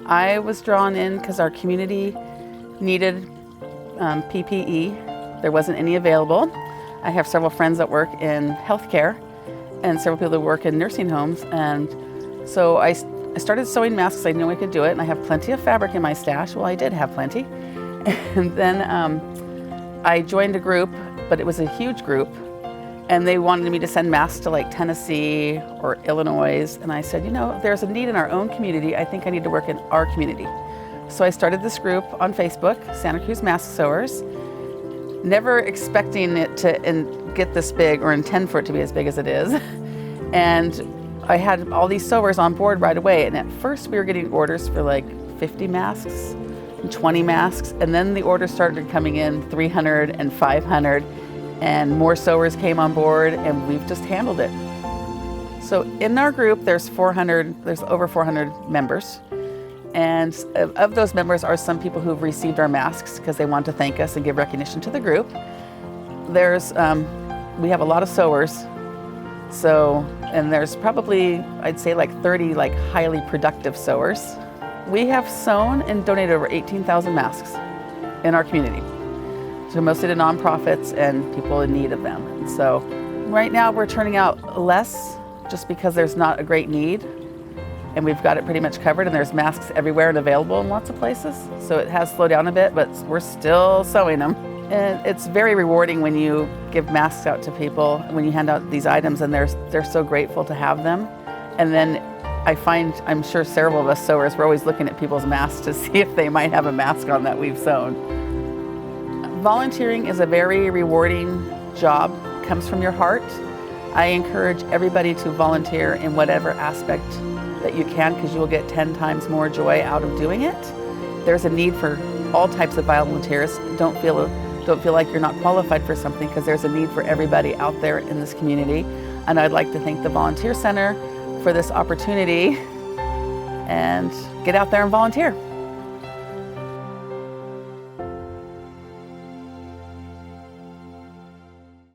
I was drawn in because our community needed PPE. There wasn't any available. I have several friends that work in healthcare and several people that work in nursing homes, and so I started sewing masks. I knew I could do it, and I have plenty of fabric in my stash. Well, I did have plenty. And then I joined a group, but it was a huge group, and they wanted me to send masks to like Tennessee or Illinois. And I said, you know, there's a need in our own community. I think I need to work in our community. So I started this group on Facebook, Santa Cruz Mask Sewers, never expecting it to get this big or intend for it to be as big as it is. And I had all these sewers on board right away. And at first we were getting orders for like 50 masks and 20 masks. And then the orders started coming in 300 and 500. And more sewers came on board, and we've just handled it. So in our group, there's over 400 members. And of those members are some people who've received our masks because they want to thank us and give recognition to the group. We have a lot of sewers. And there's probably, I'd say like 30 like highly productive sewers. We have sewn and donated over 18,000 masks in our community. So mostly to nonprofits and people in need of them. And so right now we're turning out less just because there's not a great need, and we've got it pretty much covered, and there's masks everywhere and available in lots of places. So it has slowed down a bit, but we're still sewing them. And it's very rewarding when you give masks out to people, when you hand out these items, and they're so grateful to have them. And then I'm sure several of us sewers, we're always looking at people's masks to see if they might have a mask on that we've sewn. Volunteering is a very rewarding job. It comes from your heart. I encourage everybody to volunteer in whatever aspect that you can, because you will get 10 times more joy out of doing it. There's a need for all types of volunteers. Don't feel like you're not qualified for something, because there's a need for everybody out there in this community. And I'd like to thank the Volunteer Center for this opportunity, and get out there and volunteer.